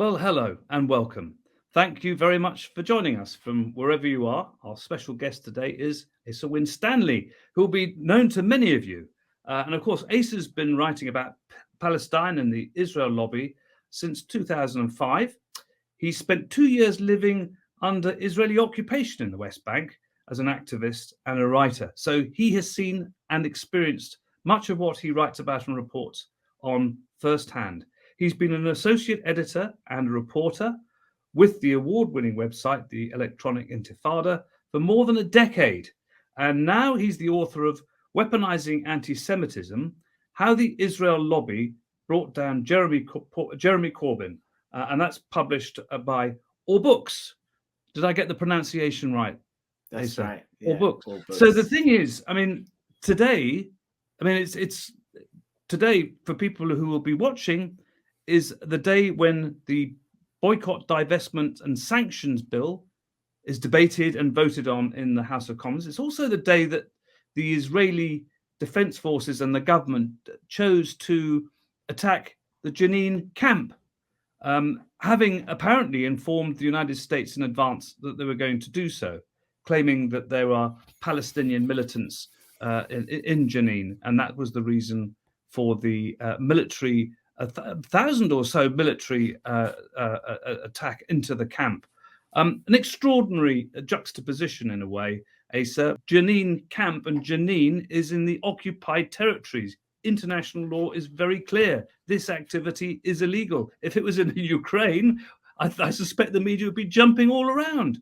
Well, hello and welcome. Thank you very much for joining us from wherever you are. Our special guest today is Asa Winstanley, who will be known to many of you. And of course, Asa's been writing about Palestine and the Israel lobby since 2005. He spent 2 years living under Israeli occupation in the West Bank as an activist and a writer. So he has seen and experienced much of what he writes about and reports on firsthand. He's been an associate editor and a reporter with the award-winning website, The Electronic Intifada, for more than a decade. And now he's the author of Weaponising Anti-Semitism, How the Israel Lobby Brought Down Jeremy Corbyn. And that's published by All Books. Did I get the pronunciation right? That's Asa? right. Yeah, All Books. All Books. So the thing is, today, it's today for people who will be watching is the day when the boycott, divestment and sanctions bill is debated and voted on in the House of Commons. It's also the day that the Israeli Defense Forces and the government chose to attack the Jenin camp, having apparently informed the United States in advance that they were going to do so, claiming that there are Palestinian militants in Jenin, and that was the reason for the military, 1,000 or so military attack into the camp. An extraordinary juxtaposition in a way, Asa. Jenin camp, and Jenin is in the occupied territories. International law is very clear. This activity is illegal. If it was in Ukraine, I suspect the media would be jumping all around.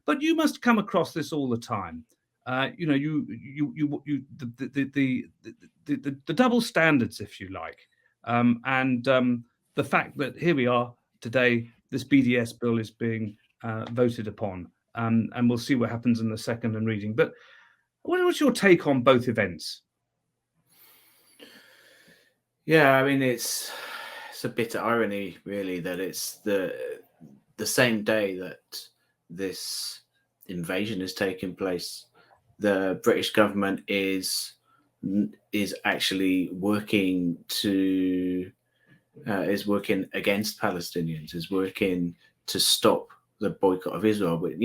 But you must come across this all the time. The double standards, if you like, and the fact that here we are today, this BDS bill is being voted upon, and we'll see what happens in the second and reading. But what's your take on both events? Yeah, it's a bit of irony, really, that it's the same day that this invasion is taking place. The British government is actually working against Palestinians, is working to stop the boycott of Israel. But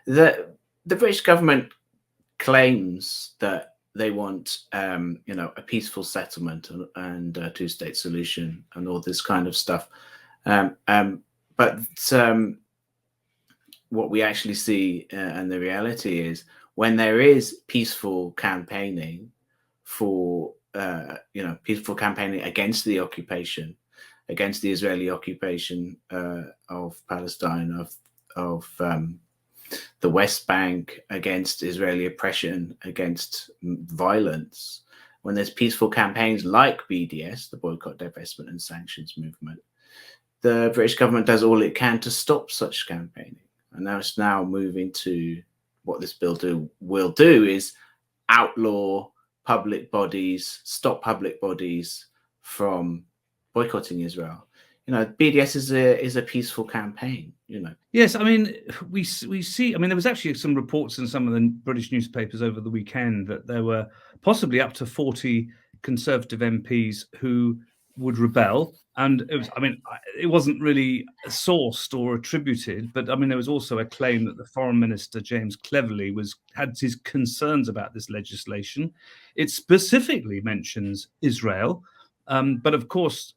the British government claims that they want a peaceful settlement and a two-state solution and all this kind of stuff. But what we actually see and the reality is, when there is peaceful campaigning against the occupation, against the Israeli occupation of Palestine, of the West Bank, against Israeli oppression, against violence, when there's peaceful campaigns like BDS, the Boycott, Divestment and Sanctions Movement, the British government does all it can to stop such campaigning. And now it's moving to what this bill will do is outlaw public bodies, stop public bodies from boycotting Israel. BDS is a peaceful campaign. Yes, we see. There was actually some reports in some of the British newspapers over the weekend that there were possibly up to 40 Conservative MPs who would rebel, and it wasn't really sourced or attributed, but there was also a claim that the Foreign Minister James Cleverly had his concerns about this legislation. It specifically mentions Israel, but of course,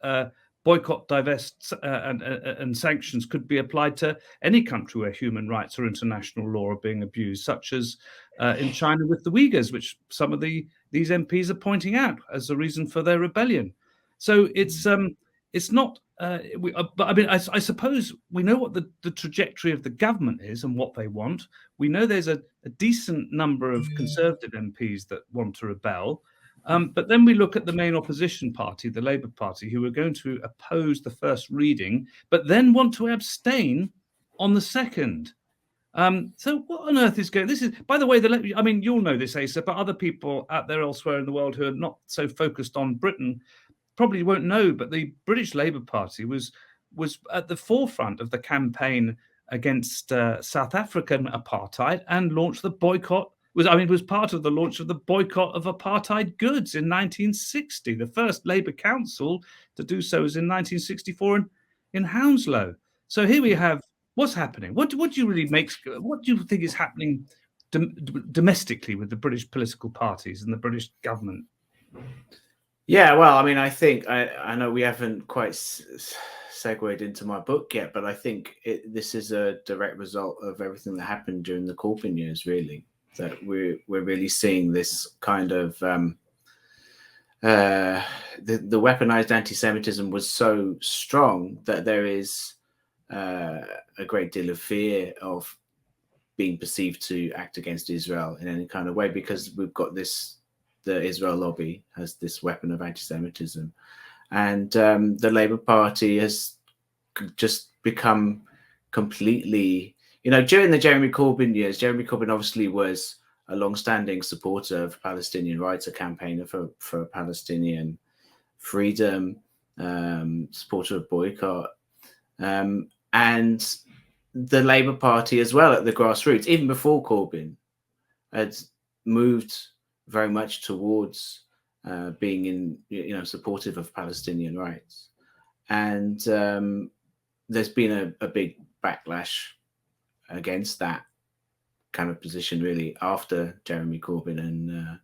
boycott, divest, and sanctions could be applied to any country where human rights or international law are being abused, such as in China with the Uyghurs, which some of these MPs are pointing out as a reason for their rebellion. So it's not. I suppose we know what the trajectory of the government is and what they want. We know there's a decent number of Conservative MPs that want to rebel. But then we look at the main opposition party, the Labour Party, who are going to oppose the first reading, but then want to abstain on the second. So what on earth is going? This is, by the way, you'll know this, Asa, but other people out there elsewhere in the world who are not so focused on Britain probably won't know. But the British Labour Party was at the forefront of the campaign against South African apartheid and launched the boycott. Was part of the launch of the boycott of apartheid goods in 1960. The first Labour council to do so was in 1964 in Hounslow. So here we have what's happening. What do you really make? What do you think is happening domestically with the British political parties and the British government? Yeah, well, I mean, I think I know we haven't quite segued into my book yet, but I think this is a direct result of everything that happened during the Corbyn years. Really, that we're really seeing this kind of the weaponized anti-Semitism was so strong that there is a great deal of fear of being perceived to act against Israel in any kind of way, because we've got this. The Israel lobby has this weapon of anti-Semitism, and the Labour Party has just become completely, during the Jeremy Corbyn years. Jeremy Corbyn obviously was a long-standing supporter of Palestinian rights, a campaigner for Palestinian freedom, supporter of boycott, and the Labour Party as well at the grassroots, even before Corbyn, had moved very much towards being supportive of Palestinian rights, and there's been a big backlash against that kind of position really after Jeremy Corbyn, and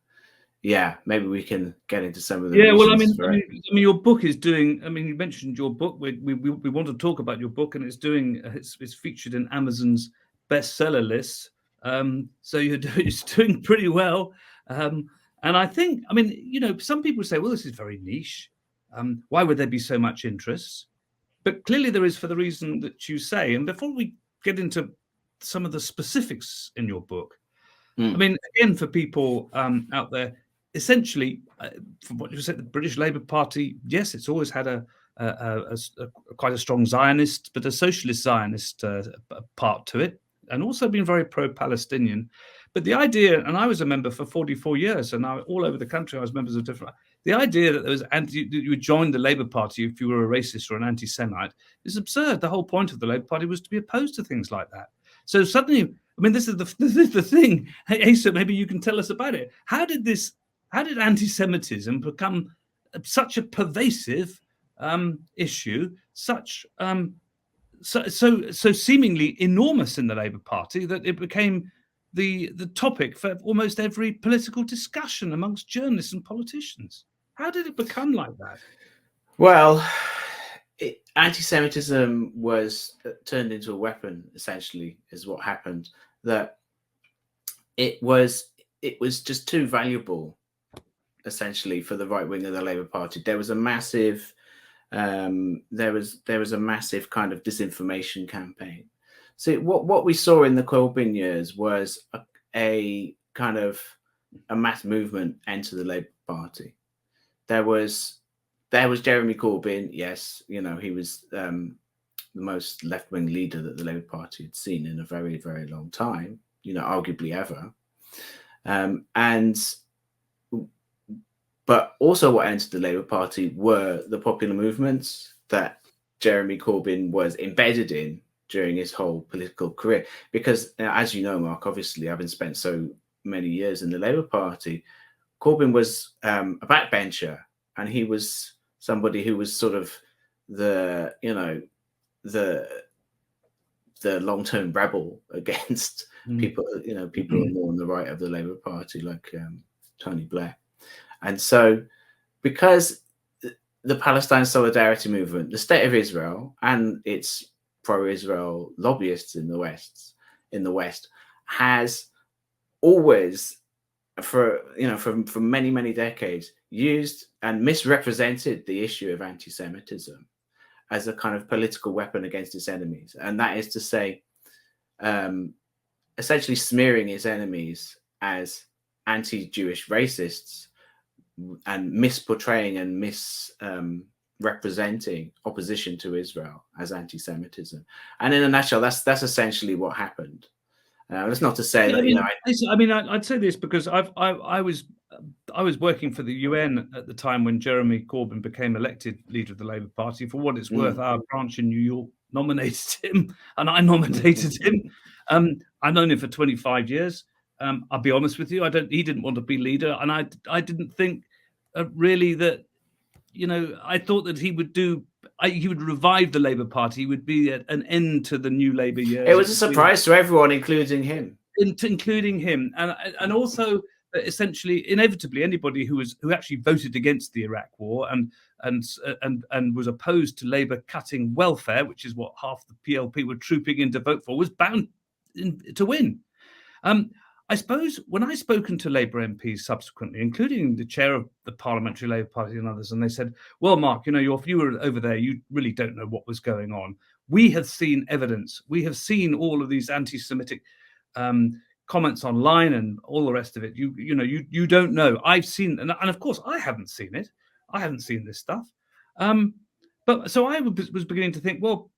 maybe we can get into some of the reasons for it. I mean, your book is doing. I mean, you mentioned your book. We want to talk about your book, and it's featured in Amazon's bestseller list. So it's doing pretty well. And I think, I mean, some people say, well, this is very niche. Why would there be so much interest? But clearly there is, for the reason that you say. And before we get into some of the specifics in your book, I mean, again, for people out there, essentially, from what you said, the British Labour Party, yes, it's always had quite a strong Zionist, but a socialist Zionist part to it, and also been very pro-Palestinian. But the idea, and I was a member for 44 years, and all over the country I was members of different. The idea that there was you would join the Labour Party if you were a racist or an anti-Semite is absurd. The whole point of the Labour Party was to be opposed to things like that. So suddenly, I mean, this is the thing. Hey, Asa, maybe you can tell us about it. How did anti-Semitism become such a pervasive issue, so seemingly enormous in the Labour Party that it became the topic for almost every political discussion amongst journalists and politicians? How did it become like that? Well, anti-Semitism was turned into a weapon, essentially, is what happened. That it was just too valuable, essentially, for the right wing of the Labour Party. There was a massive kind of disinformation campaign. So what we saw in the Corbyn years was a kind of a mass movement enter the Labour Party. There was Jeremy Corbyn. Yes, he was the most left-wing leader that the Labour Party had seen in a very, very long time, arguably ever. But also what entered the Labour Party were the popular movements that Jeremy Corbyn was embedded in during his whole political career. Because, as you know, Mark, obviously, having spent so many years in the Labour Party, Corbyn was a backbencher, and he was somebody who was sort of the long-term rebel against people, people who are more on the right of the Labour Party, like Tony Blair. And so, because the Palestine solidarity movement, the State of Israel, and its pro-Israel lobbyists in the West, has always, for many, many decades, used and misrepresented the issue of anti-Semitism as a kind of political weapon against its enemies. And that is to say, essentially smearing its enemies as anti-Jewish racists and misportraying and misrepresenting opposition to Israel as anti-Semitism. And in a nutshell, that's essentially what happened. That's not to say that I'd say this because I was working for the UN at the time when Jeremy Corbyn became elected leader of the Labour Party. For what it's worth, our branch in New York nominated him, and I nominated him. I've known him for 25 years. I'll be honest with you. He didn't want to be leader, and I didn't think really that. I thought that he would do. he would revive the Labour Party. He would be an end to the new Labour years. It was a surprise to everyone, including him. Including him, and also essentially, inevitably, anybody who actually voted against the Iraq War and was opposed to Labour cutting welfare, which is what half the PLP were trooping in to vote for, was bound to win. I suppose when I've spoken to Labour MPs subsequently, including the chair of the Parliamentary Labour Party and others, and they said, well, Mark, if you were over there, you really don't know what was going on. We have seen evidence. We have seen all of these anti-Semitic comments online and all the rest of it. You don't know. I've seen, and of course I haven't seen it. I haven't seen this stuff. But so I was beginning to think, well,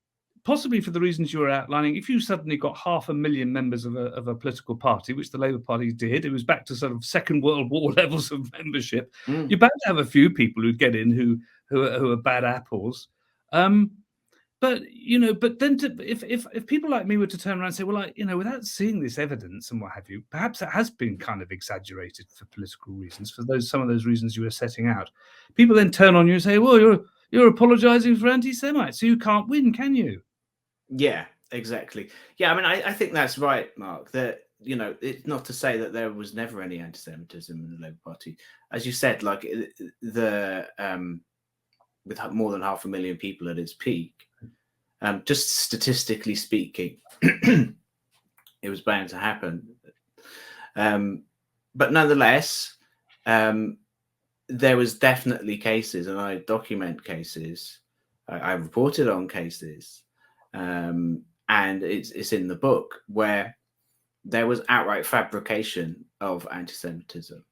possibly for the reasons you were outlining, if you suddenly got 500,000 members of a political party, which the Labour Party did, it was back to sort of Second World War levels of membership. You're bound to have a few people who get in who are bad apples. But then if people like me were to turn around and say, well, without seeing this evidence and what have you, perhaps it has been kind of exaggerated for political reasons, for some of those reasons you were setting out. People then turn on you and say, well, you're apologising for anti-Semites, so you can't win, can you? Yeah, exactly. Yeah, I mean, I think that's right, Mark. That it's not to say that there was never any anti-Semitism in the Labour Party, as you said. Like with more than 500,000 people at its peak. Just statistically speaking, it was bound to happen. But nonetheless, there was definitely cases, and I document cases. I reported on cases, and it's in the book, where there was outright fabrication of anti-Semitism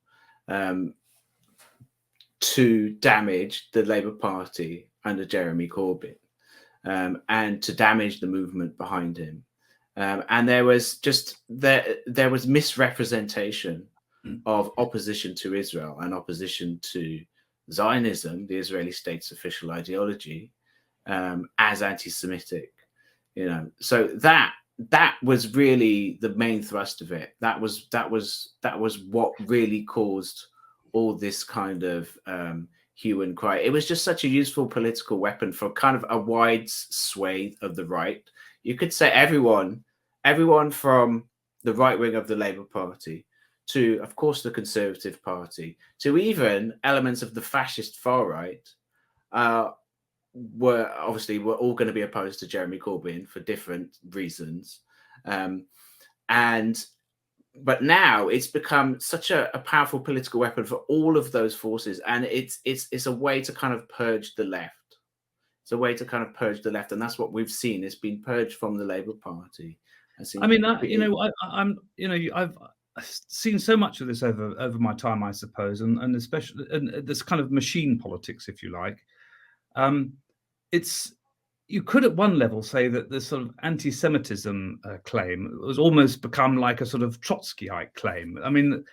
to damage the Labour Party under Jeremy Corbyn. And to damage the movement behind him, and there was misrepresentation of opposition to Israel and opposition to Zionism, the Israeli state's official ideology, as anti-Semitic. So that was really the main thrust of it. That was what really caused all this kind of hue and cry. It was just such a useful political weapon for kind of a wide swathe of the right. You could say everyone from the right wing of the Labour Party to, of course, the Conservative Party, to even elements of the fascist far right, were all going to be opposed to Jeremy Corbyn for different reasons. But now it's become such a powerful political weapon for all of those forces, and it's a way to kind of purge the left. It's a way to kind of purge the left, and that's what we've seen. It's been purged from the Labour Party. I've seen so much of this over my time, I suppose, and especially this kind of machine politics, if you like. You could at one level say that this sort of anti-Semitism claim was almost become like a sort of Trotskyite claim. I mean,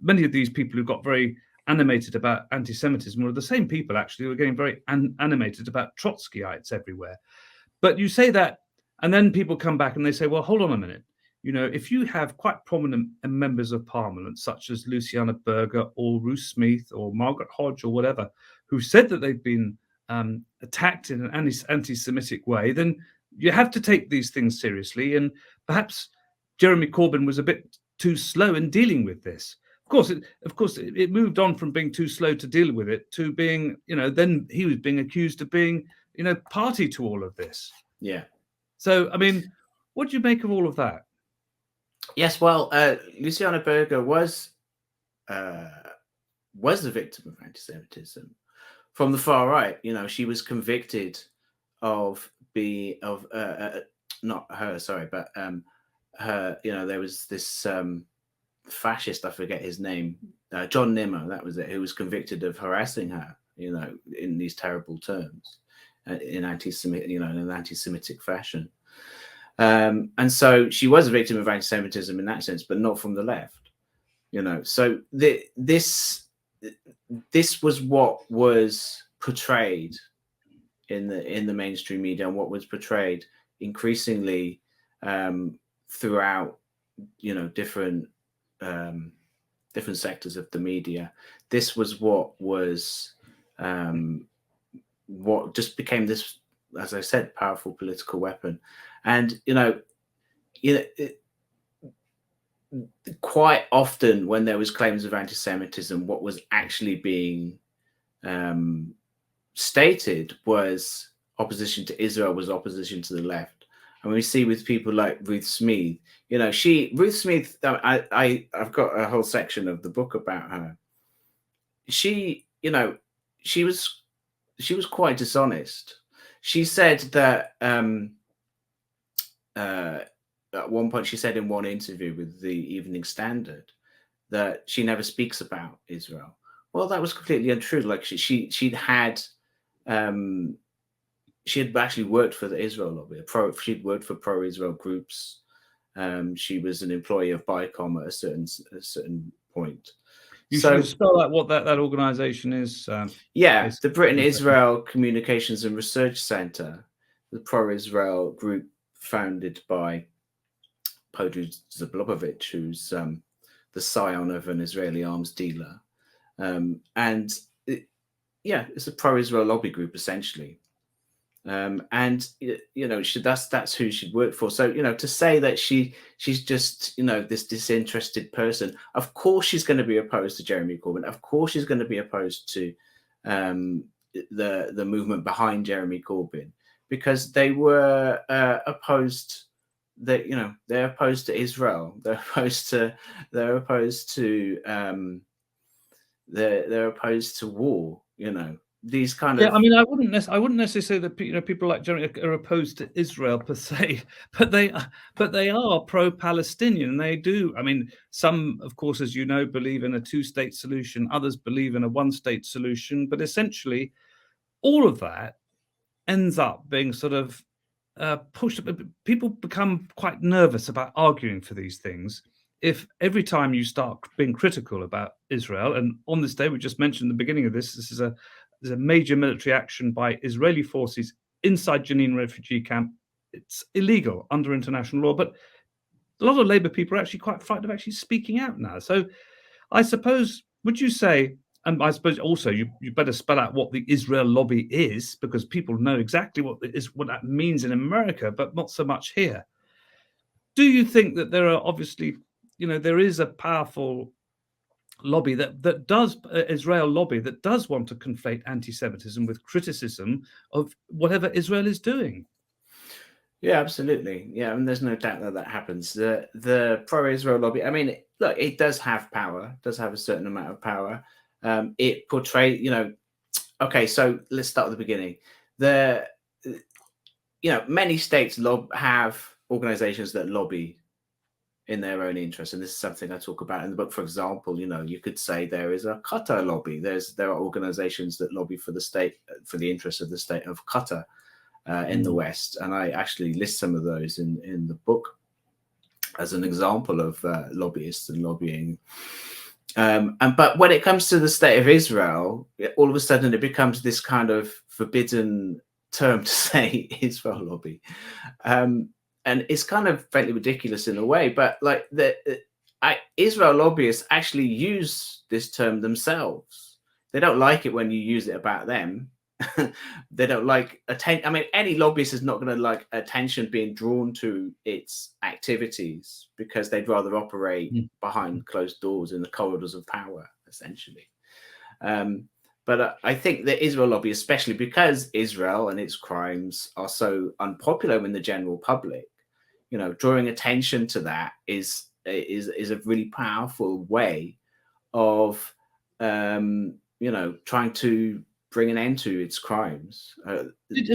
many of these people who got very animated about anti-Semitism were the same people actually who were getting very animated about Trotskyites everywhere. But you say that, and then people come back and they say, well, hold on a minute. If you have quite prominent members of Parliament, such as Luciana Berger or Ruth Smith or Margaret Hodge or whatever, who said that they've been attacked in an anti-Semitic way, then you have to take these things seriously. And perhaps Jeremy Corbyn was a bit too slow in dealing with this. Of course, it moved on from being too slow to deal with it to being, then he was being accused of being, party to all of this. Yeah. So, I mean, what do you make of all of that? Yes, well, Luciana Berger was the victim of anti-Semitism from the far right. She was convicted of not her, sorry, but her. There was this fascist, I forget his name, John Nimmo, that was it, who was convicted of harassing her, in these terrible terms, in an anti-Semitic fashion. And so she was a victim of anti-Semitism in that sense, but not from the left. So this was what was portrayed in the mainstream media, and what was portrayed increasingly throughout different sectors of the media. This was what just became this as I said, powerful political weapon. And quite often when there was claims of anti-Semitism, what was actually being stated was opposition to Israel, was opposition to the left. And we see with people like Ruth Smeeth, Ruth Smeeth, I've got a whole section of the book about her. She was quite dishonest. She said that at one point, she said in one interview with the Evening Standard that she never speaks about Israel. Well, that was completely untrue. Like she had actually worked for the Israel lobby. She'd worked for pro-Israel groups. She was an employee of BICOM at a certain point. You should spell out what that organization is. The Britain-Israel Communications and Research Center, the pro-Israel group founded by Podru Zablobovich, who's the scion of an Israeli arms dealer. It's a pro-Israel lobby group, essentially. That's who she'd worked for. So, to say that she's just, this disinterested person, of course she's going to be opposed to Jeremy Corbyn. Of course she's going to be opposed to the movement behind Jeremy Corbyn, because they were opposed. They're opposed to Israel. They're opposed to war. These kind of. I mean, I wouldn't necessarily say that people like Jeremy are opposed to Israel per se, but they are pro-Palestinian. They do. I mean, some, of course, as you know, believe in a two-state solution. Others believe in a one-state solution. But essentially, all of that ends up being sort of pushed. People become quite nervous about arguing for these things if every time you start being critical about Israel. And on this day, we just mentioned at the beginning of this is a major military action by Israeli forces inside Jenin refugee camp. It's illegal under international law, but a lot of Labour people are actually quite frightened of actually speaking out now. So I suppose, would you say, and I suppose also you better spell out what the Israel lobby is, because people know exactly what that means in America, but not so much here. Do you think that there are obviously, there is a powerful lobby that does Israel lobby that does want to conflate anti-Semitism with criticism of whatever Israel is doing? Yeah, absolutely. Yeah, and there's no doubt that happens. The pro-Israel lobby, I mean, look, it does have power, does have a certain amount of power. It portrays, okay, so let's start at the beginning. Many states have organizations that lobby in their own interest, and this is something I talk about in the book. For example, you could say there is a Qatar lobby. There are organizations that lobby for the state, for the interests of the state of Qatar in the West, and I actually list some of those in the book as an example of lobbyists and lobbying. But when it comes to the state of Israel, all of a sudden it becomes this kind of forbidden term to say Israel lobby. And it's kind of fairly ridiculous in a way, but like Israel lobbyists actually use this term themselves. They don't like it when you use it about them. They don't like attention. I mean, any lobbyist is not going to like attention being drawn to its activities, because they'd rather operate behind closed doors in the corridors of power, essentially. But I think the Israel lobby, especially because Israel and its crimes are so unpopular in the general public, drawing attention to that is a really powerful way of, trying to bring an end to its crimes. Did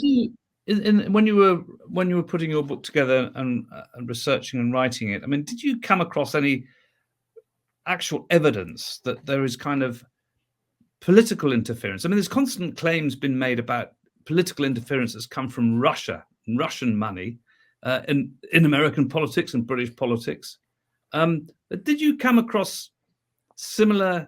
you, when you were putting your book together and researching and writing it, I mean, did you come across any actual evidence that there is kind of political interference? I mean, there's constant claims been made about political interference that's come from Russia and Russian money in American politics and British politics. Did you come across similar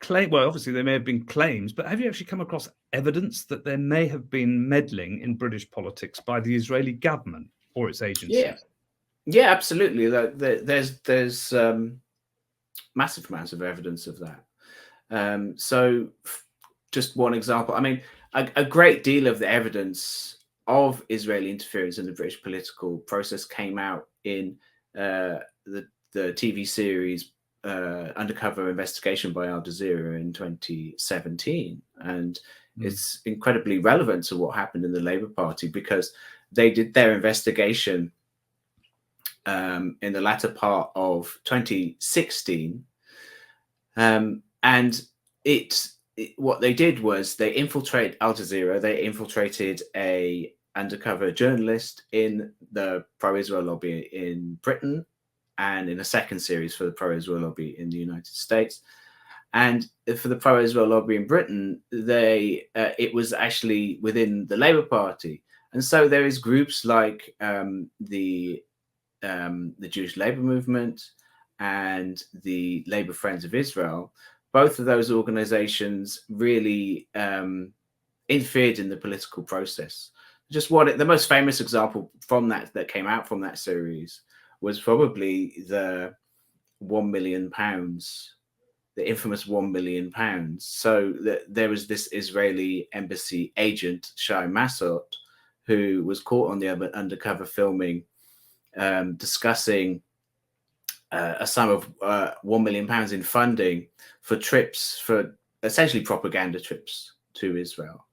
claim? Well, obviously there may have been claims, but have you actually come across evidence that there may have been meddling in British politics by the Israeli government or its agencies? Yeah, absolutely. There's massive amounts of evidence of that. So just one example. I mean, a great deal of the evidence of Israeli interference in the British political process came out in the TV series Undercover Investigation by Al Jazeera in 2017. And it's incredibly relevant to what happened in the Labour Party, because they did their investigation in the latter part of 2016. And what they did was they infiltrated Al Jazeera. They infiltrated a undercover journalist in the pro-Israel lobby in Britain, and in a second series for the pro-Israel lobby in the United States. And for the pro-Israel lobby in Britain, it was actually within the Labour Party. And so there is groups like the Jewish Labour Movement and the Labour Friends of Israel. Both of those organizations really interfered in the political process. Just the most famous example from that came out from that series was probably the £1 million, the infamous £1 million. So there was this Israeli embassy agent, Shai Massot, who was caught on the undercover filming, discussing a sum of £1 million in funding for trips, for essentially propaganda trips to Israel.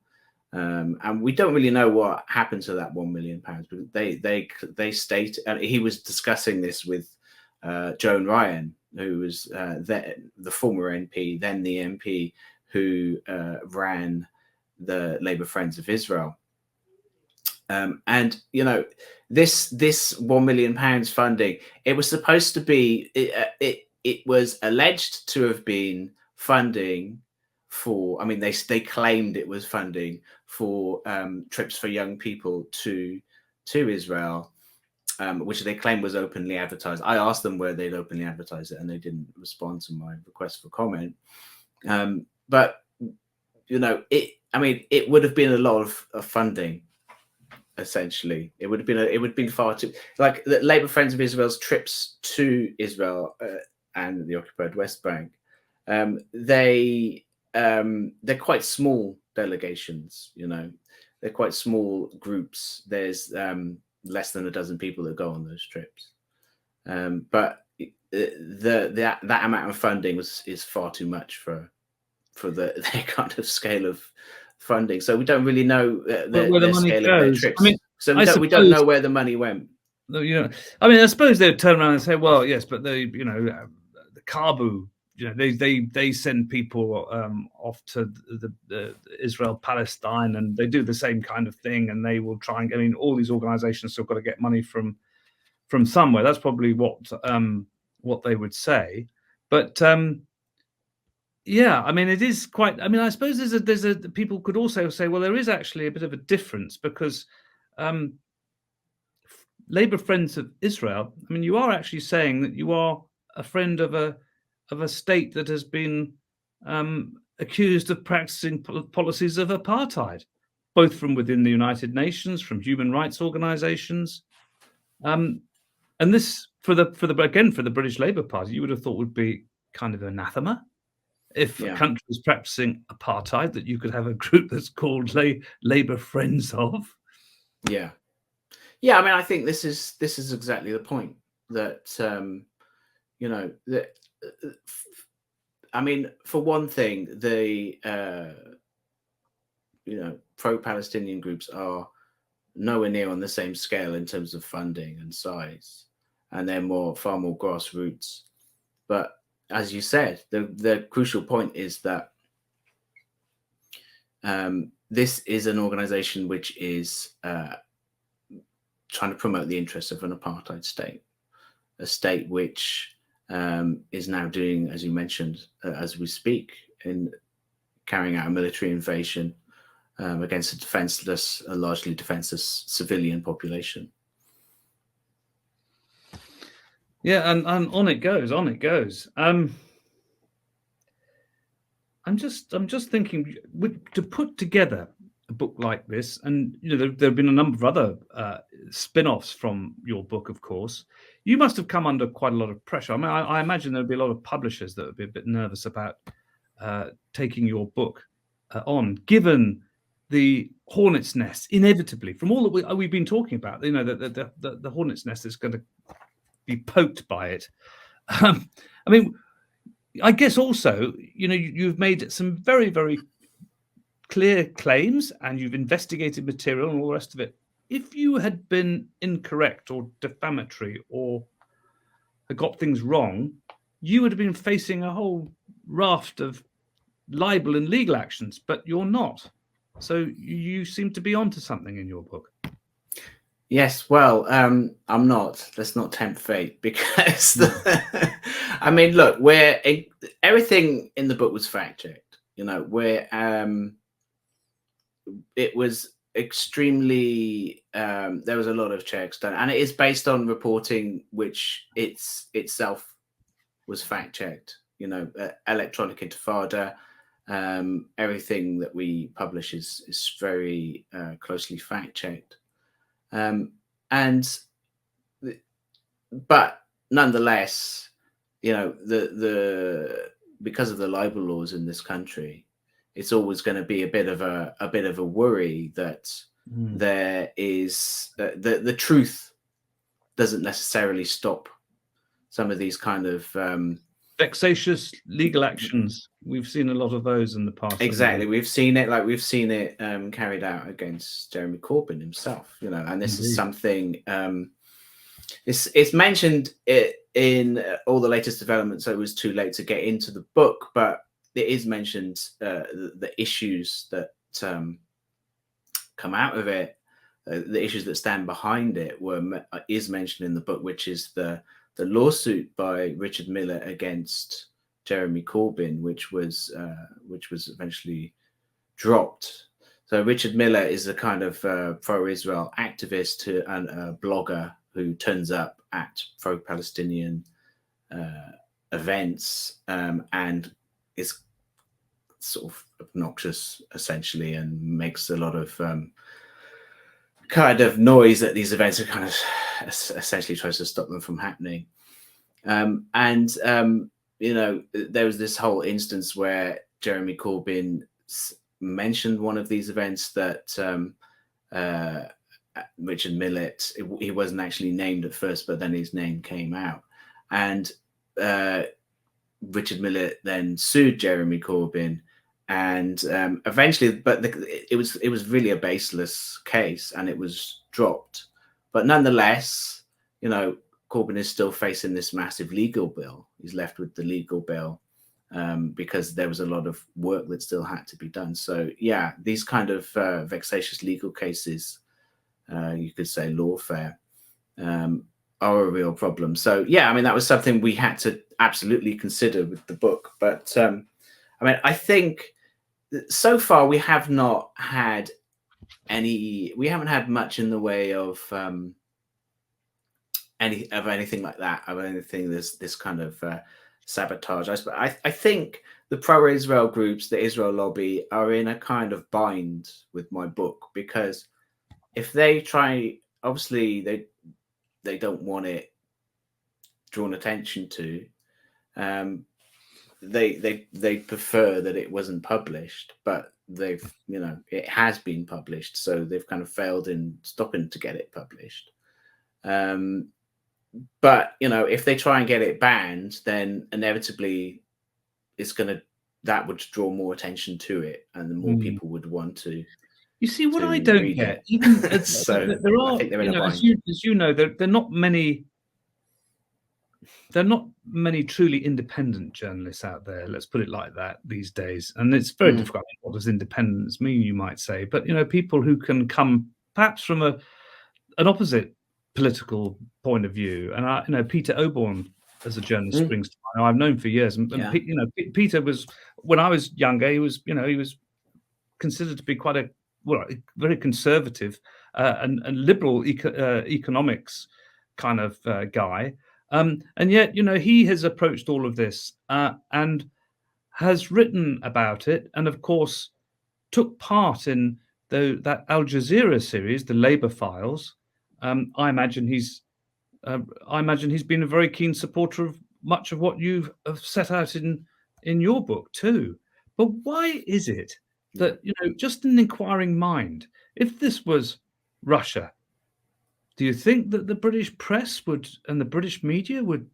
And we don't really know what happened to that £1 million, but they state, and he was discussing this with Joan Ryan, who was the former MP, then the MP who ran the Labour Friends of Israel. And this £1 million funding, it was supposed to be, it was alleged to have been funding for, I mean, they claimed it was funding for trips for young people to Israel, which they claimed was openly advertised. I asked them where they'd openly advertised it, and they didn't respond to my request for comment. But it would have been a lot of funding. Essentially, it would have been far too, like the Labour Friends of Israel's trips to Israel and the occupied West Bank. They're quite small delegations, they're quite small groups. There's less than a dozen people that go on those trips, but that amount of funding is far too much for the kind of scale of funding. So we don't really know the scale of their trips. I mean, so we don't know where the money went. I suppose they'd turn around and say, well, yes, but the Kabu, they send people off to the Israel Palestine, and they do the same kind of thing, and they will try and get in. All these organizations still got to get money from somewhere. That's probably what they would say. But yeah, I mean, it is quite. I mean, I suppose there's a people could also say, well, there is actually a bit of a difference, because Labour Friends of Israel, I mean, you are actually saying that you are a friend of a state that has been accused of practicing policies of apartheid, both from within the United Nations, from human rights organisations, and this for the British Labour Party, you would have thought would be kind of anathema. If a country is practicing apartheid, that you could have a group that's called Labour Friends of. Yeah. I mean, I think this is exactly the point, that I mean, for one thing, the pro-Palestinian groups are nowhere near on the same scale in terms of funding and size, and they're far more grassroots. But as you said, the crucial point is that this is an organization which is trying to promote the interests of an apartheid state, a state which is now doing, as you mentioned, as we speak, in carrying out a military invasion against a largely defenseless civilian population. Yeah, and on it goes. I'm just thinking, to put together a book like this, and there have been a number of other spin-offs from your book, of course. You must have come under quite a lot of pressure. I mean, I imagine there'd be a lot of publishers that would be a bit nervous about taking your book on, given the hornet's nest inevitably, from all that we've been talking about, the hornet's nest is going to be poked by it. I mean, I guess also, you've made some very, very clear claims and you've investigated material and all the rest of it. If you had been incorrect or defamatory or had got things wrong, you would have been facing a whole raft of libel and legal actions, but you're not. So you seem to be onto something in your book. Yes, well, I'm not. Let's not tempt fate, because I mean, look, everything in the book was fact checked. It was extremely. There was a lot of checks done, and it is based on reporting which itself was fact checked. Electronic Intifada. Everything that we publish is very closely fact checked. But nonetheless, because of the libel laws in this country, it's always going to be a bit of a worry that there is the truth doesn't necessarily stop some of these kind of vexatious legal actions. We've seen a lot of those in the past. Exactly. We've seen it carried out against Jeremy Corbyn himself, and this is something it's mentioned in all the latest developments, so it was too late to get into the book, but it is mentioned the issues that come out of it, the issues that stand behind it is mentioned in the book, which is the lawsuit by Richard Miller against Jeremy Corbyn, which was eventually dropped. So Richard Miller is a kind of pro-Israel activist and a blogger who turns up at pro-Palestinian events and is sort of obnoxious, essentially, and makes a lot of kind of noise at these events and kind of essentially tries to stop them from happening. There was this whole instance where Jeremy Corbyn mentioned one of these events that Richard Millett, he wasn't actually named at first, but then his name came out. And Richard Millett then sued Jeremy Corbyn. And eventually, but it was really a baseless case, and it was dropped. But nonetheless, Corbyn is still facing this massive legal bill. He's left with the legal bill because there was a lot of work that still had to be done. So yeah, these kind of vexatious legal cases, you could say lawfare, are a real problem. So yeah, I mean, that was something we had to absolutely consider with the book. But I think so far we have not had we haven't had much in the way of anything like that, of anything this kind of sabotage. I think the pro-Israel groups, the Israel lobby, are in a kind of bind with my book, because if they try, obviously they don't want it drawn attention to. They prefer that it wasn't published, but it has been published, so they've kind of failed in stopping to get it published. But if they try and get it banned, then inevitably that would draw more attention to it, and the more people would want to. You see, what I don't get, even so, there are, as you know, there are not many. There are not many truly independent journalists out there, let's put it like that, these days. And it's very difficult. What does independence mean, you might say? But, people who can come perhaps from an opposite political point of view. And, Peter Oborne, as a journalist, springs to mind. I've known for years. And Peter was, when I was younger, he was considered to be quite a very conservative and liberal economics kind of guy. And yet, he has approached all of this and has written about it, and of course took part in that Al Jazeera series, the Labour Files. I imagine he's been a very keen supporter of much of what you have set out in your book too. But why is it that, just an inquiring mind, if this was Russia, do you think that the British press would and the British media would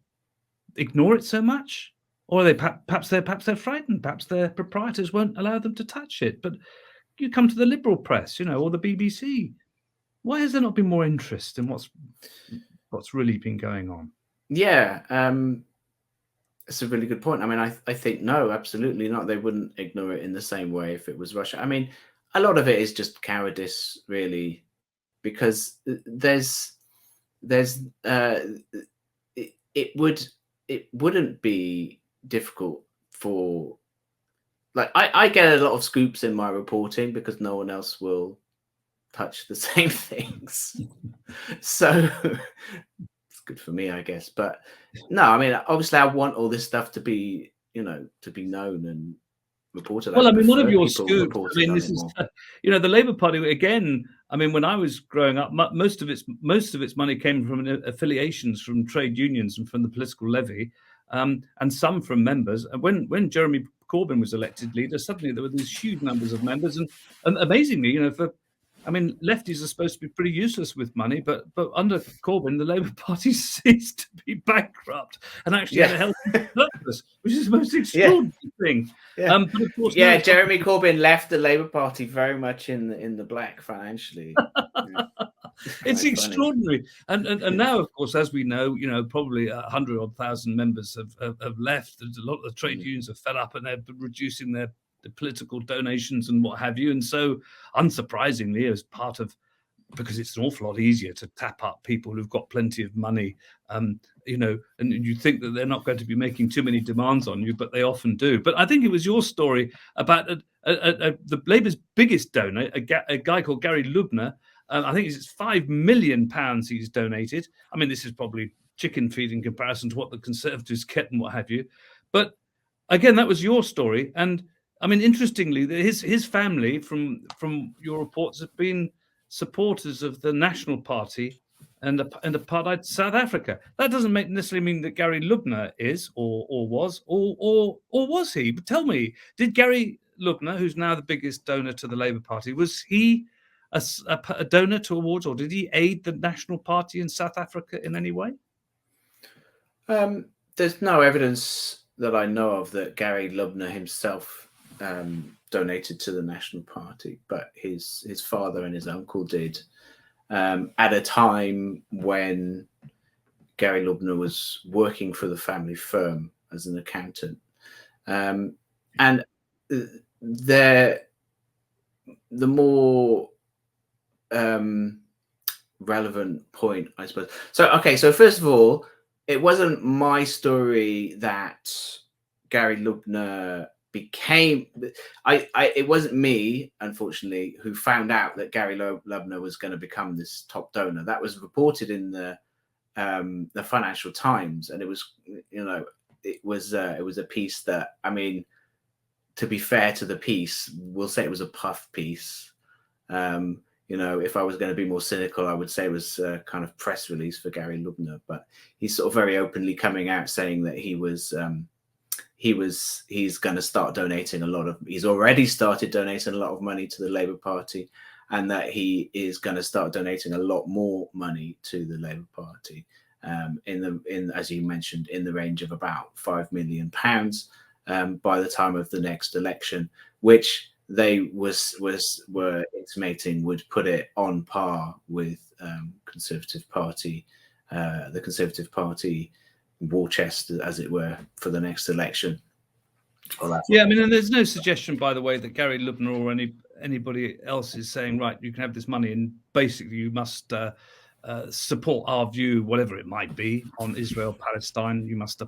ignore it so much? Or are they perhaps they're frightened, perhaps their proprietors won't allow them to touch it? But you come to the liberal press, or the BBC. Why has there not been more interest in what's really been going on? Yeah, it's a really good point. I mean, I think no, absolutely not. They wouldn't ignore it in the same way if it was Russia. I mean, a lot of it is just cowardice, really, because it wouldn't be difficult for, like, I get a lot of scoops in my reporting because no one else will touch the same things. So it's good for me, I guess. But no, I mean, obviously I want all this stuff to be, to be known and reported. Well, I mean, one of your people scoops, I mean, this is, the Labour Party, again, I mean, when I was growing up, most of its money came from affiliations from trade unions and from the political levy, and some from members. And when Jeremy Corbyn was elected leader, suddenly there were these huge numbers of members. And amazingly, lefties are supposed to be pretty useless with money, but under Corbyn, the Labour Party ceased to be bankrupt and actually had a healthy purpose, which is the most extraordinary thing. Yeah. But of course, Jeremy Corbyn left the Labour Party very much in the black financially. It's extraordinary, and now, of course, as we know, probably 100,000 members have left. A lot of the trade unions are fed up, and they're reducing the political donations and what have you. And so, unsurprisingly, as part of, because it's an awful lot easier to tap up people who've got plenty of money, and you think that they're not going to be making too many demands on you, but they often do. But I think it was your story about the Labour's biggest donor, a guy called Gary Lubner. I think it's £5 million he's donated. I mean, this is probably chicken feed in comparison to what the Conservatives get and what have you. But again, that was your story. And I mean, interestingly, his family, from your reports, have been supporters of the National Party and apartheid South Africa. That doesn't necessarily mean that Gary Lubner is or was or was he? But tell me, did Gary Lubner, who's now the biggest donor to the Labour Party, was he a donor towards, or did he aid the National Party in South Africa in any way? There's no evidence that I know of that Gary Lubner himself donated to the National Party, but his father and his uncle did, at a time when Gary Lubner was working for the family firm as an accountant. And the more relevant point, I suppose. So first of all, it wasn't my story that Gary Lubner became. It wasn't me, unfortunately, who found out that Gary Lubner was going to become this top donor. That was reported in the Financial Times, and it was a piece that, I mean, to be fair to the piece, we'll say it was a puff piece. If I was going to be more cynical, I would say it was a kind of press release for Gary Lubner, but he's sort of very openly coming out saying that he's going to start donating he's already started donating a lot of money to the Labour Party, and that he is going to start donating a lot more money to the Labour Party, as you mentioned, in the range of about £5 million by the time of the next election, which they were intimating would put it on par with the Conservative Party war chest, as it were, for the next election. Yeah, I mean, and there's no suggestion, by the way, that Gary Lubner or anybody else is saying, right, you can have this money and basically you must support our view, whatever it might be, on Israel, Palestine. You must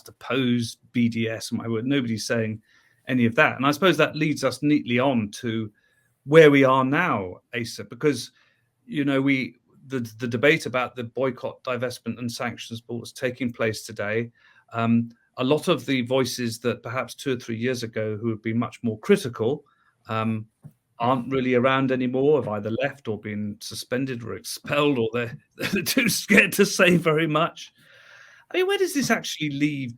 oppose BDS. My word, nobody's saying any of that. And I suppose that leads us neatly on to where we are now, Asa, because the debate about the boycott, divestment and sanctions bill is taking place today. A lot of the voices that perhaps 2 or 3 years ago who have been much more critical aren't really around anymore, have either left or been suspended or expelled, or they're too scared to say very much. I mean, where does this actually leave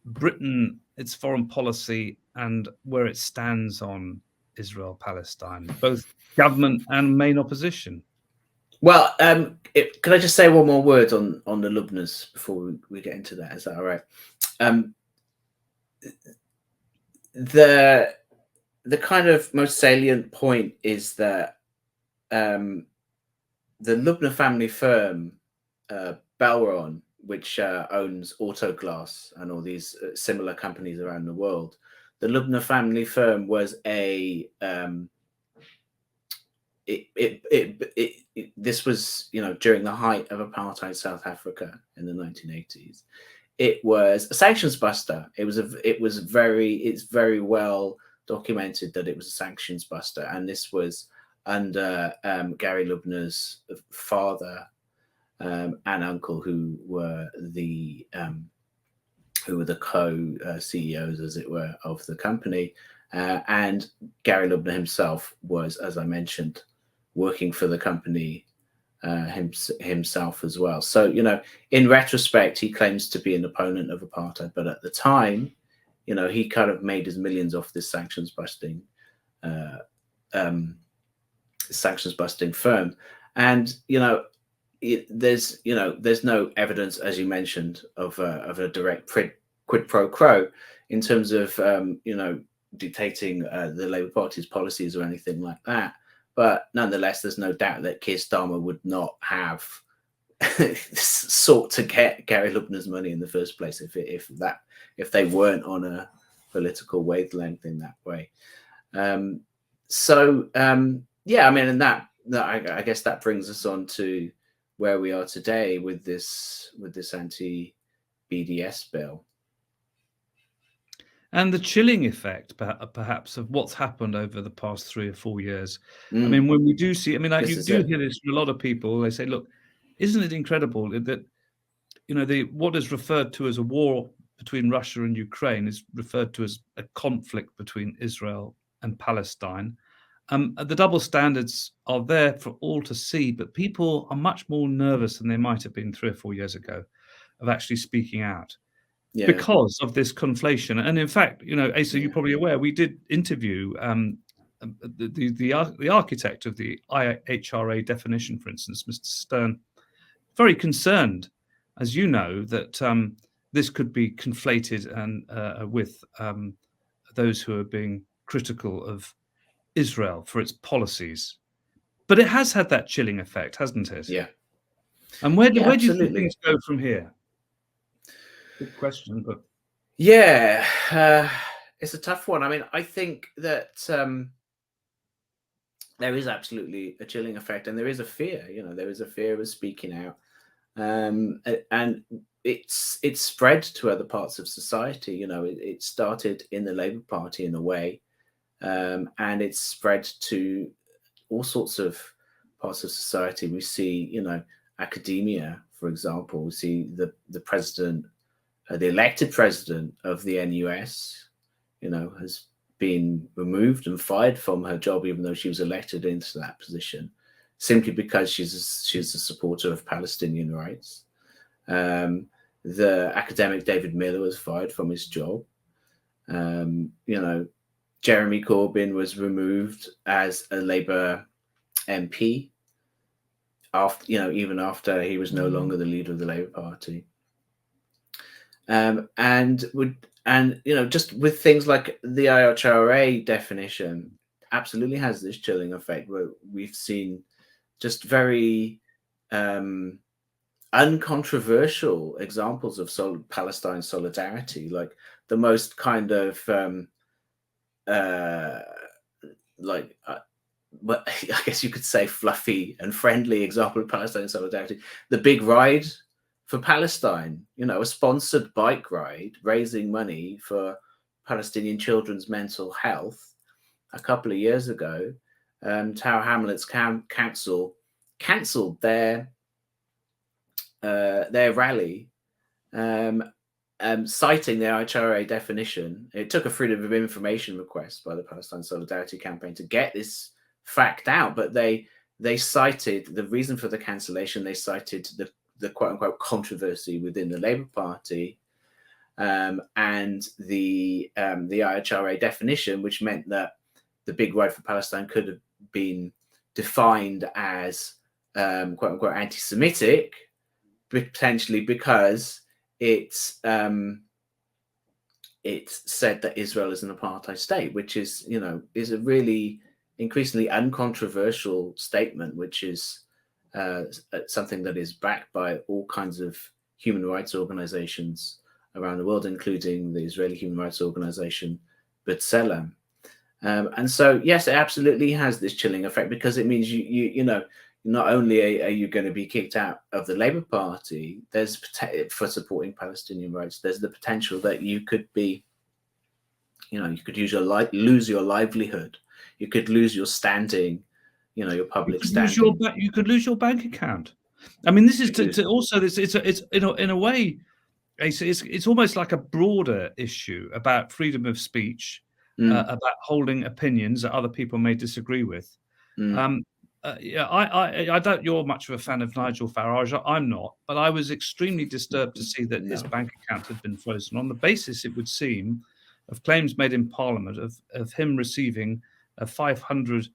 Britain, its foreign policy, and where it stands on Israel-Palestine, both government and main opposition? Well, can I just say one more word on the Lubnas before we get into that? Is that all right? The kind of most salient point is that the Lubna family firm, Belron, which owns Autoglass and all these similar companies around the world, the Lubna family firm was this was, during the height of apartheid South Africa in the 1980s. It was a sanctions buster. It's very well documented that it was a sanctions buster, and this was under Gary Lubna's father and uncle, who were the co-CEOs, as it were, of the company. And Gary Lubna himself was, as I mentioned, working for the company himself as well. So, in retrospect, he claims to be an opponent of apartheid, but at the time, he kind of made his millions off this sanctions busting firm. And there's no evidence, as you mentioned, of a direct quid pro quo in terms of dictating the Labour Party's policies or anything like that. But nonetheless, there's no doubt that Keir Starmer would not have sought to get Gary Lubna's money in the first place if they weren't on a political wavelength in that way. And I guess that brings us on to where we are today with this anti-BDS bill. And the chilling effect, perhaps, of what's happened over the past 3 or 4 years. I mean, when we do see, you do hear this from a lot of people. They say, "Look, isn't it incredible that what is referred to as a war between Russia and Ukraine is referred to as a conflict between Israel and Palestine? The double standards are there for all to see, but people are much more nervous than they might have been 3 or 4 years ago of actually speaking out." Yeah. Because of this conflation. And in fact, Asa, you're probably aware, we did interview the architect of the IHRA definition, for instance, Mr. Stern, very concerned, as you know, that this could be conflated and with those who are being critical of Israel for its policies. But it has had that chilling effect, hasn't it? Yeah. And where do you think things go from here? Good question, but it's a tough one. I mean, I think that there is absolutely a chilling effect, and there is a fear. There is a fear of speaking out, and it's spread to other parts of society. It started in the Labour Party in a way, and it's spread to all sorts of parts of society. We see, academia, for example. We see the president. The elected president of the NUS, has been removed and fired from her job, even though she was elected into that position, simply because she's a supporter of Palestinian rights. The academic David Miller was fired from his job. Jeremy Corbyn was removed as a Labour MP even after he was no longer the leader of the Labour Party. Just with things like the IHRA definition, absolutely has this chilling effect where we've seen just very uncontroversial examples of Palestine solidarity, like the most kind of I guess you could say fluffy and friendly example of Palestine solidarity, the big ride for Palestine, a sponsored bike ride raising money for Palestinian children's mental health a couple of years ago. Tower Hamlets Council cancelled their rally, citing their IHRA definition. It took a freedom of information request by the Palestine Solidarity Campaign to get this fact out, but they cited the reason for the cancellation. They cited the quote-unquote controversy within the Labour Party, and the IHRA definition, which meant that the big right for Palestine could have been defined as quote unquote anti-Semitic, potentially because it's said that Israel is an apartheid state, which is, you know, is a really increasingly uncontroversial statement, which is something that is backed by all kinds of human rights organizations around the world, including the Israeli human rights organization B'Tselem. And so, yes, it absolutely has this chilling effect, because it means you know, not only are you going to be kicked out of the Labour Party, there's for supporting Palestinian rights, there's the potential that you could be, you know, you could lose your livelihood, you could lose your standing, you know, your public standing. You could lose your bank account. I mean, this is to also this. It's in a way, it's almost like a broader issue about freedom of speech, about holding opinions that other people may disagree with. Yeah, I doubt you're much of a fan of Nigel Farage. I'm not, but I was extremely disturbed to see that his bank account had been frozen on the basis, it would seem, of claims made in Parliament of him receiving £500,000,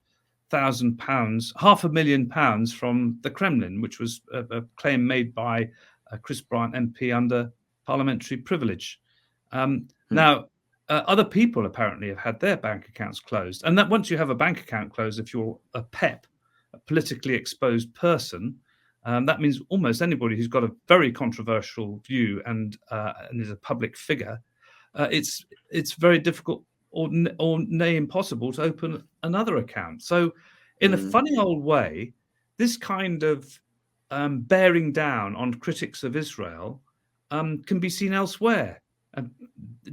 £500,000 from the Kremlin, which was a claim made by Chris Bryant MP under parliamentary privilege. Now, other people apparently have had their bank accounts closed, and that once you have a bank account closed, if you're a PEP, a politically exposed person, that means almost anybody who's got a very controversial view and is a public figure, it's very difficult or nay impossible to open another account. So in a funny old way, this kind of bearing down on critics of Israel can be seen elsewhere.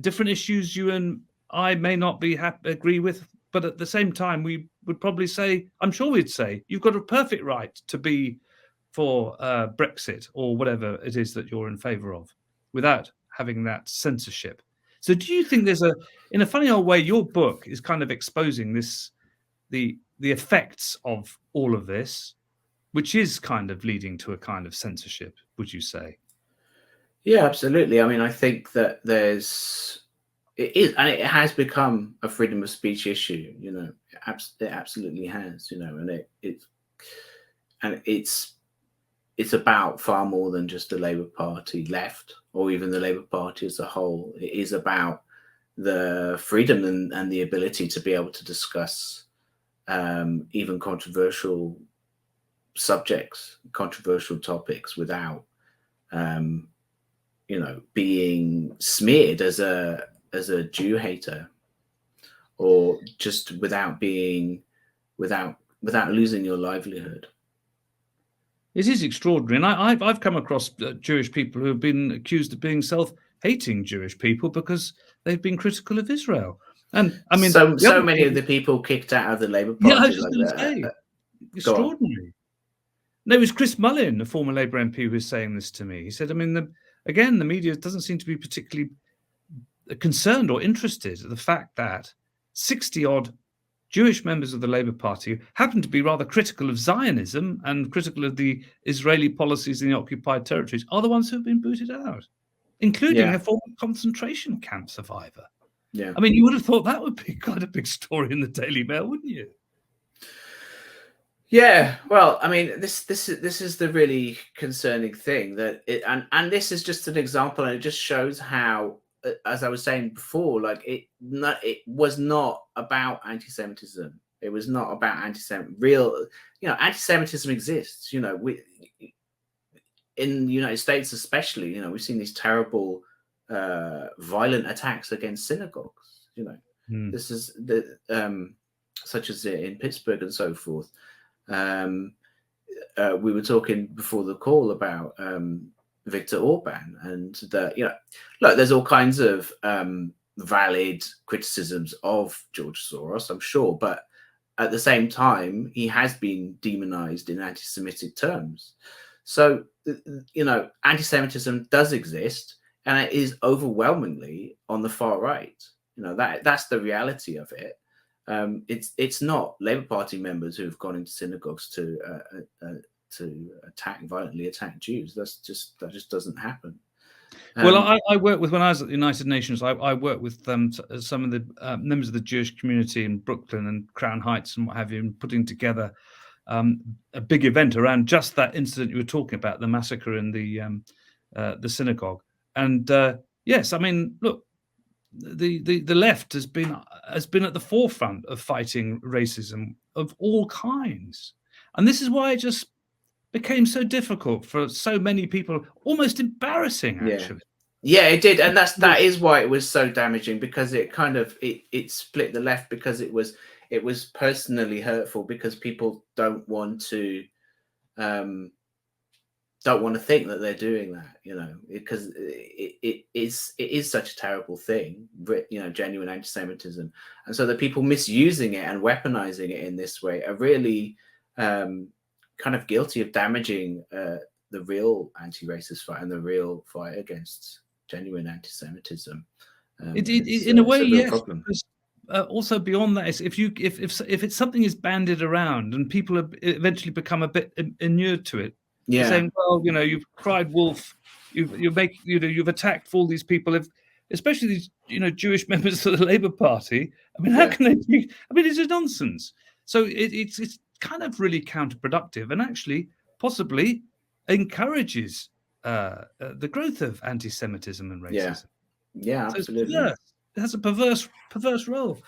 Different issues you and I may not agree with, but at the same time, we would probably say, I'm sure we'd say, you've got a perfect right to be for Brexit or whatever it is that you're in favour of, without having that censorship. So do you think in a funny old way, your book is kind of exposing the effects of all of this, which is kind of leading to a kind of censorship, would you say? Yeah, absolutely. I mean, I think that it is, and it has become a freedom of speech issue. You know, it absolutely has. You know, and it's about far more than just the Labour Party left, or even the Labour Party as a whole. It is about the freedom and the ability to be able to discuss even controversial subjects, controversial topics, without you know, being smeared as a Jew hater, or just without losing your livelihood. It is extraordinary, and I've come across Jewish people who have been accused of being self-hating Jewish people because they've been critical of Israel. And I mean, so many of the people kicked out of the Labour Party. Yeah, I was just going to say, extraordinary. No, it was Chris Mullin, a former Labour MP, who was saying this to me. He said, I mean, the media doesn't seem to be particularly concerned or interested in the fact that 60-odd Jewish members of the Labour Party who happen to be rather critical of Zionism and critical of the Israeli policies in the occupied territories are the ones who have been booted out, including a former concentration camp survivor. Yeah. I mean, you would have thought that would be quite a big story in the Daily Mail, wouldn't you? Yeah, well, I mean, this is the really concerning thing, that and this is just an example, and it just shows how, as I was saying before, like it was not about anti-Semitism. It was not about anti-Semitism exists. You know, in the United States especially, you know, we've seen these terrible, violent attacks against synagogues. You know, this is such as in Pittsburgh and so forth. We were talking before the call about Viktor Orban, and that, you know, look, there's all kinds of valid criticisms of George Soros, I'm sure, but at the same time, he has been demonized in anti-Semitic terms. So, you know, anti-Semitism does exist, and it is overwhelmingly on the far right. You know, that's the reality of it. It's not Labour Party members who have gone into synagogues to violently attack Jews. That just doesn't happen. Well, I worked with, when I was at the United Nations, I worked with some of the members of the Jewish community in Brooklyn and Crown Heights and what have you, and putting together a big event around just that incident you were talking about, the massacre in the synagogue. And yes, I mean, look, the left has been at the forefront of fighting racism of all kinds, and this is why it just became so difficult for so many people, almost embarrassing, actually. Yeah, it did, and that is why it was so damaging, because it kind of it split the left, because it was personally hurtful, because people don't want to think that they're doing that, because it is such a terrible thing, genuine anti-Semitism, and so the people misusing it and weaponizing it in this way are really kind of guilty of damaging the real anti-racist fight and the real fight against genuine anti-Semitism. In a way, yes. Problem. Also, beyond that, is if it's something is bandied around and people have eventually become a bit inured to it, saying, well, you've cried wolf, you've attacked all these people, especially these Jewish members of the Labour Party. I mean, how can they be? I mean, it's just nonsense. So it's kind of really counterproductive, and actually possibly encourages the growth of anti-Semitism and racism. Yeah, so absolutely. It has a perverse role.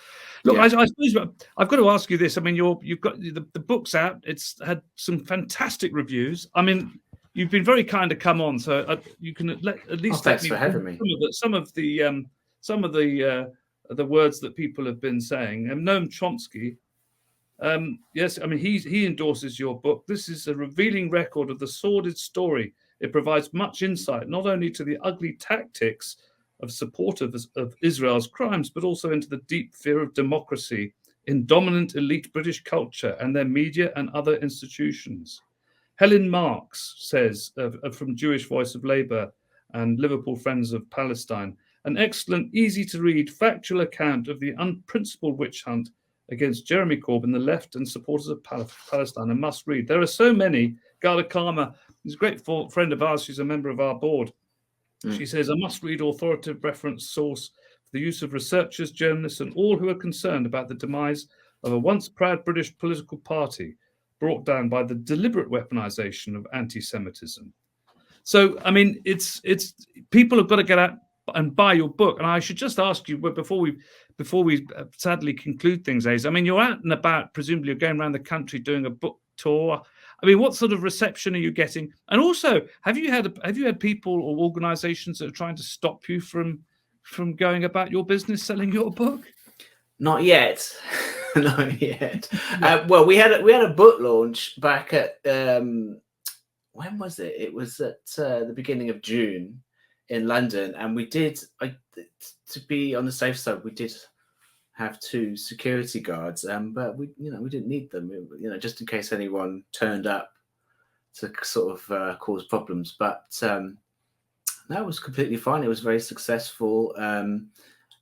Look, I suppose I've got to ask you this. I mean, you've got the book's out. It's had some fantastic reviews. I mean, you've been very kind to come on, so you can at least thanks for having me. Some of the words that people have been saying. And Noam Chomsky, yes, I mean, he endorses your book. This is a revealing record of the sordid story. It provides much insight not only to the ugly tactics of supporters of Israel's crimes, but also into the deep fear of democracy in dominant elite British culture and their media and other institutions. Helen Marks says, from Jewish Voice of Labour and Liverpool Friends of Palestine, an excellent, easy-to-read, factual account of the unprincipled witch hunt against Jeremy Corbyn, the left, and supporters of Palestine. A must read. There are so many. Gala Karma is a great friend of ours. She's a member of our board. She says, a must-read authoritative reference source for the use of researchers, journalists, and all who are concerned about the demise of a once proud British political party brought down by the deliberate weaponisation of anti-Semitism. So, I mean, it's people have got to get out and buy your book. And I should just ask you, before we sadly conclude things, Ace, I mean, you're out and about, presumably you're going around the country doing a book tour. I mean, what sort of reception are you getting? And also, have you had people or organisations that are trying to stop you from going about your business selling your book? Not yet. Not yet. Well, we had a book launch back at when was it? It was at the beginning of June in London, and we did. To be on the safe side, we did have 2 security guards, but we didn't need them, just in case anyone turned up to sort of cause problems. But that was completely fine. It was very successful,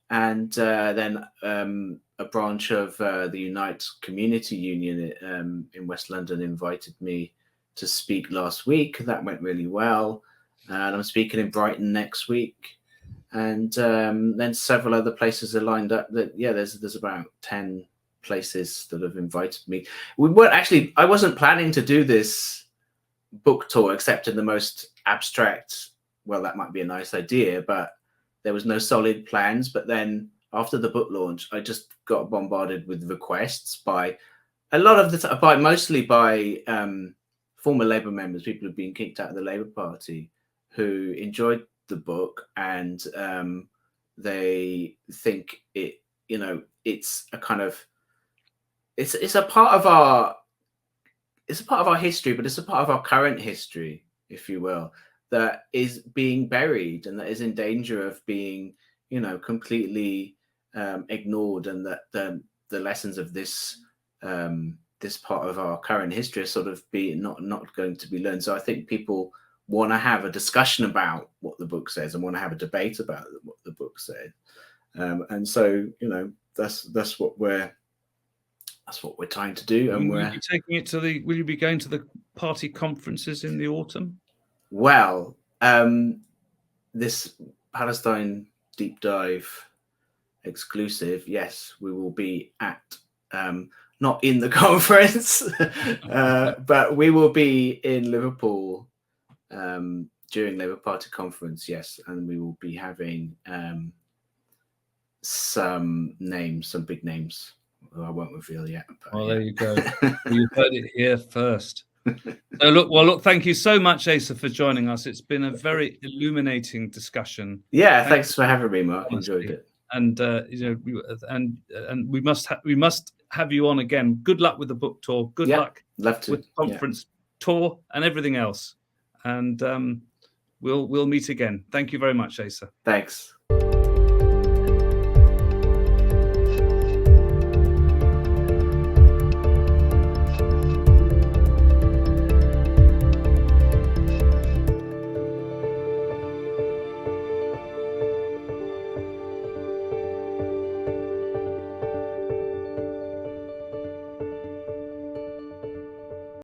and then a branch of the Unite Community Union in West London invited me to speak last week. That went really well, and I'm speaking in Brighton next week. And then several other places are lined up. There's about 10 places that have invited me. I wasn't planning to do this book tour, except in the most abstract, well, that might be a nice idea, but there was no solid plans. But then after the book launch, I just got bombarded with requests by a lot of mostly by former Labour members, people who've been kicked out of the Labour Party, who enjoyed the book, and they think it's a kind of it's a part of our history, but it's a part of our current history, if you will, that is being buried and that is in danger of being completely ignored, and that the lessons of this this part of our current history are sort of not going to be learned. So I think people want to have a discussion about what the book says and want to have a debate about what the book said, and so that's what we're trying to do. And will you be taking it to will you be going to the party conferences in the autumn? Well, this Palestine deep dive exclusive, yes, we will be at, not in the conference, but we will be in Liverpool during Labour Party conference, yes, and we will be having some names, some big names who I won't reveal yet. But, well, there you go. You heard it here first. So look, thank you so much, Asa, for joining us. It's been a very illuminating discussion. Yeah, thanks for having me, Mark. Enjoyed it. And we must have you on again. Good luck with the book tour. Good luck with the conference tour and everything else. And we'll meet again. Thank you very much, Asa. Thanks.